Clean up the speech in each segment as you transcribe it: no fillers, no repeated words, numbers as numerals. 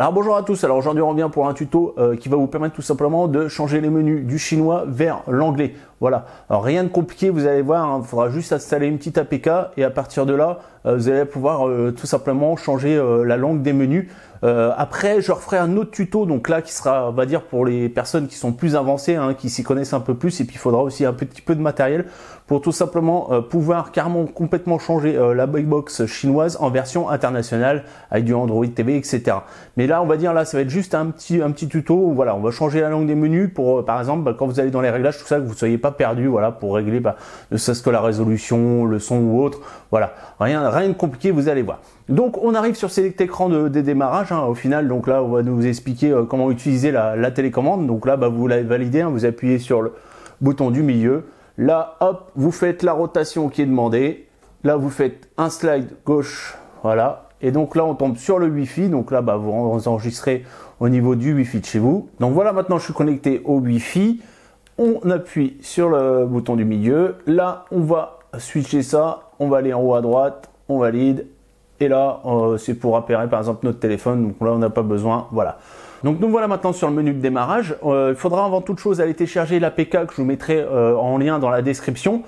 Alors bonjour à tous, alors aujourd'hui on revient pour un tuto qui va vous permettre tout simplement de changer les menus du chinois vers l'anglais. Voilà, alors rien de compliqué, vous allez voir, il faudra juste installer une petite APK et à partir de là, vous allez pouvoir tout simplement changer la langue des menus. Après, je referai un autre tuto, donc là qui sera, on va dire, pour les personnes qui sont plus avancées, hein, qui s'y connaissent un peu plus, et puis il faudra aussi un petit peu de matériel pour tout simplement pouvoir carrément complètement changer la Big Box chinoise en version internationale avec du Android TV, etc. Mais là, on va dire, là, ça va être juste un petit tuto où, voilà, on va changer la langue des menus pour, par exemple, quand vous allez dans les réglages, tout ça, que vous ne soyez pas perdu, voilà, pour régler, ne serait-ce que la résolution, le son ou autre, voilà, rien de compliqué, vous allez voir. Donc on arrive sur cet écran de démarrage, hein, au final, donc là on va nous expliquer comment utiliser la télécommande. Donc là vous l'avez validé, hein, vous appuyez sur le bouton du milieu, là hop, vous faites la rotation qui est demandée, là vous faites un slide gauche, voilà, et donc là on tombe sur le Wi-Fi, donc là vous enregistrez au niveau du Wi-Fi de chez vous. Donc voilà, maintenant je suis connecté au Wi-Fi, on appuie sur le bouton du milieu, là on va switcher ça, on va aller en haut à droite, on valide. Et là, c'est pour appairer par exemple notre téléphone, donc là on n'a pas besoin, voilà. Donc nous voilà maintenant sur le menu de démarrage. Il faudra avant toute chose aller télécharger l'APK que je vous mettrai en lien dans la description.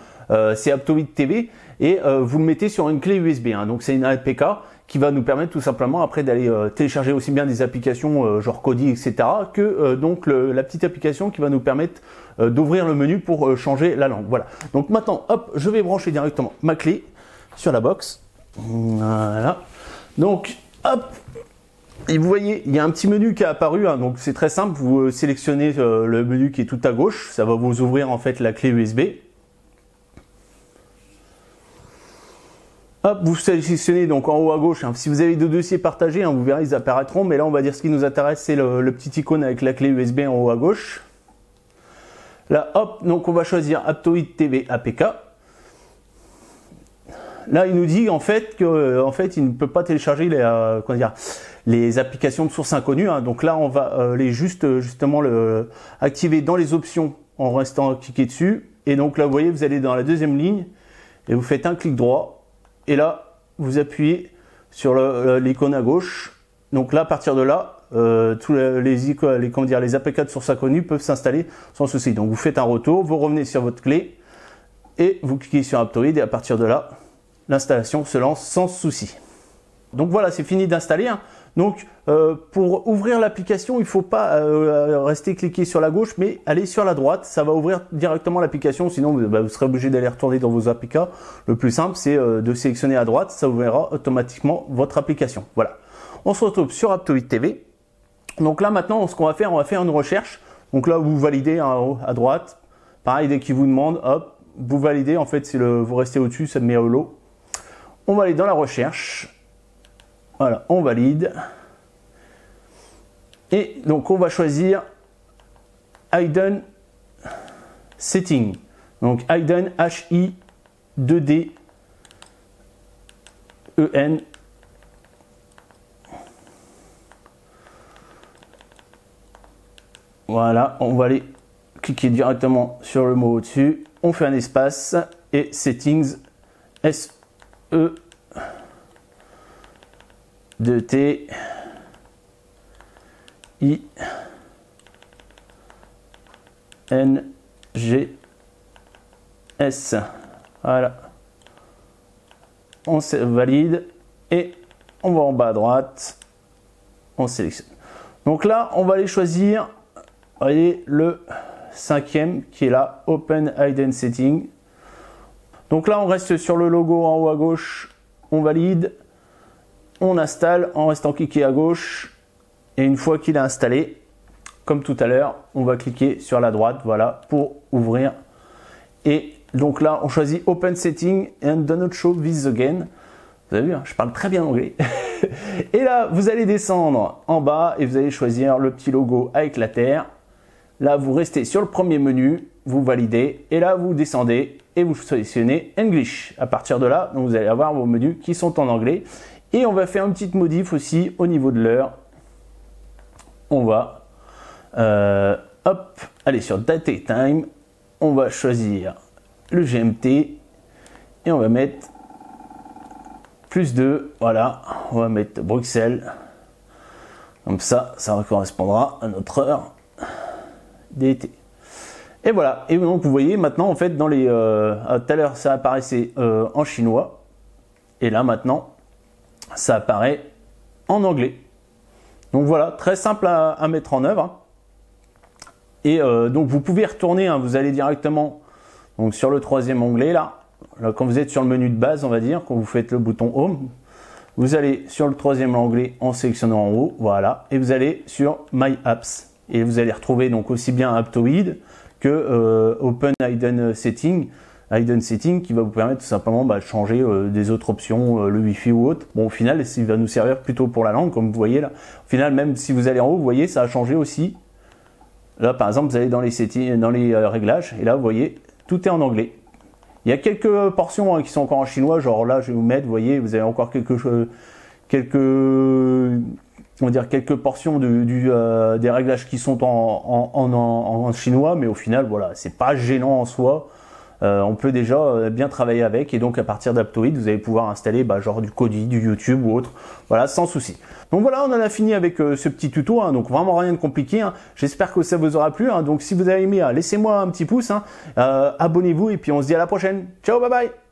C'est Aptoide TV et vous le mettez sur une clé USB. Hein. Donc c'est une APK qui va nous permettre tout simplement après d'aller télécharger aussi bien des applications genre Kodi, etc. que donc la petite application qui va nous permettre d'ouvrir le menu pour changer la langue. Voilà. Donc maintenant, hop, je vais brancher directement ma clé sur la box. Voilà, donc hop, et vous voyez il y a un petit menu qui est apparu, hein, donc c'est très simple, vous sélectionnez le menu qui est tout à gauche, ça va vous ouvrir en fait la clé USB. Hop, vous sélectionnez donc en haut à gauche, hein, si vous avez deux dossiers partagés, hein, vous verrez ils apparaîtront, mais là on va dire ce qui nous intéresse c'est le petit icône avec la clé USB en haut à gauche. Là hop, donc on va choisir Aptoide TV APK. Là, il nous dit en fait qu'il ne peut pas télécharger les applications de source inconnues. Hein. Donc là, on va justement activer dans les options en restant cliqué dessus. Et donc là, vous voyez, vous allez dans la deuxième ligne et vous faites un clic droit. Et là, vous appuyez sur l'icône à gauche. Donc là, à partir de là, tous les APK de source inconnue peuvent s'installer sans souci. Donc vous faites un retour, vous revenez sur votre clé et vous cliquez sur Aptoide et à partir de là, l'installation se lance sans souci. Donc voilà, c'est fini d'installer. Hein. Donc pour ouvrir l'application, il ne faut pas rester cliqué sur la gauche, mais aller sur la droite. Ça va ouvrir directement l'application. Sinon, vous serez obligé d'aller retourner dans vos APK. Le plus simple, c'est de sélectionner à droite. Ça ouvrira automatiquement votre application. Voilà. On se retrouve sur Aptoide TV. Donc là, maintenant, ce qu'on va faire, on va faire une recherche. Donc là, vous validez en haut à droite. Pareil, dès qu'il vous demande, hop, vous validez. En fait, vous restez au-dessus, ça met au lot. On va aller dans la recherche, voilà, on valide, et donc on va choisir Hidden Setting, donc Hidden H-I-2-D-E-N, voilà, on va aller cliquer directement sur le mot au-dessus, on fait un espace, et Settings, S-E-2-T I-N-G-S. Voilà. On se valide et on va en bas à droite. On sélectionne. Donc là, on va aller choisir, voyez, le cinquième qui est là, Open Hidden Setting. Donc là, on reste sur le logo en haut à gauche, on valide, on installe en restant cliqué à gauche. Et une fois qu'il est installé, comme tout à l'heure, on va cliquer sur la droite, voilà, pour ouvrir. Et donc là, on choisit Open Setting and do not show this again. Vous avez vu, hein, je parle très bien anglais. Et là, vous allez descendre en bas et vous allez choisir le petit logo avec la terre. Là, vous restez sur le premier menu, vous validez. Et là, vous descendez et vous sélectionnez English. À partir de là, donc vous allez avoir vos menus qui sont en anglais. Et on va faire une petite modif aussi au niveau de l'heure. On va aller sur Date et Time. On va choisir le GMT et on va mettre +2. Voilà, on va mettre Bruxelles. Comme ça correspondra à notre heure d'été. Et voilà, et donc vous voyez maintenant en fait dans les... tout à l'heure ça apparaissait en chinois, et là maintenant ça apparaît en anglais. Donc voilà, très simple à mettre en œuvre. Hein. Et donc vous pouvez retourner, hein, vous allez directement donc, sur le troisième onglet là, quand vous êtes sur le menu de base on va dire, quand vous faites le bouton Home, vous allez sur le troisième onglet en sélectionnant en haut, voilà, et vous allez sur My Apps. Et vous allez retrouver donc aussi bien Aptoide que Open Hidden Setting qui va vous permettre tout simplement de changer des autres options, le Wi-Fi ou autre. Bon, au final, il va nous servir plutôt pour la langue, comme vous voyez là. Au final, même si vous allez en haut, vous voyez, ça a changé aussi. Là, par exemple, vous allez dans les settings, dans les réglages, et là, vous voyez, tout est en anglais. Il y a quelques portions qui sont encore en chinois, genre là, je vais vous mettre, vous voyez, vous avez encore quelques portions des réglages qui sont en chinois, mais au final, voilà, c'est pas gênant en soi. On peut déjà bien travailler avec, et donc à partir d'Aptoide, vous allez pouvoir installer genre du Kodi, du YouTube ou autre, voilà, sans souci. Donc voilà, on en a fini avec ce petit tuto, hein, donc vraiment rien de compliqué. Hein. J'espère que ça vous aura plu. Hein. Donc si vous avez aimé, laissez-moi un petit pouce, hein, abonnez-vous, et puis on se dit à la prochaine. Ciao, bye bye.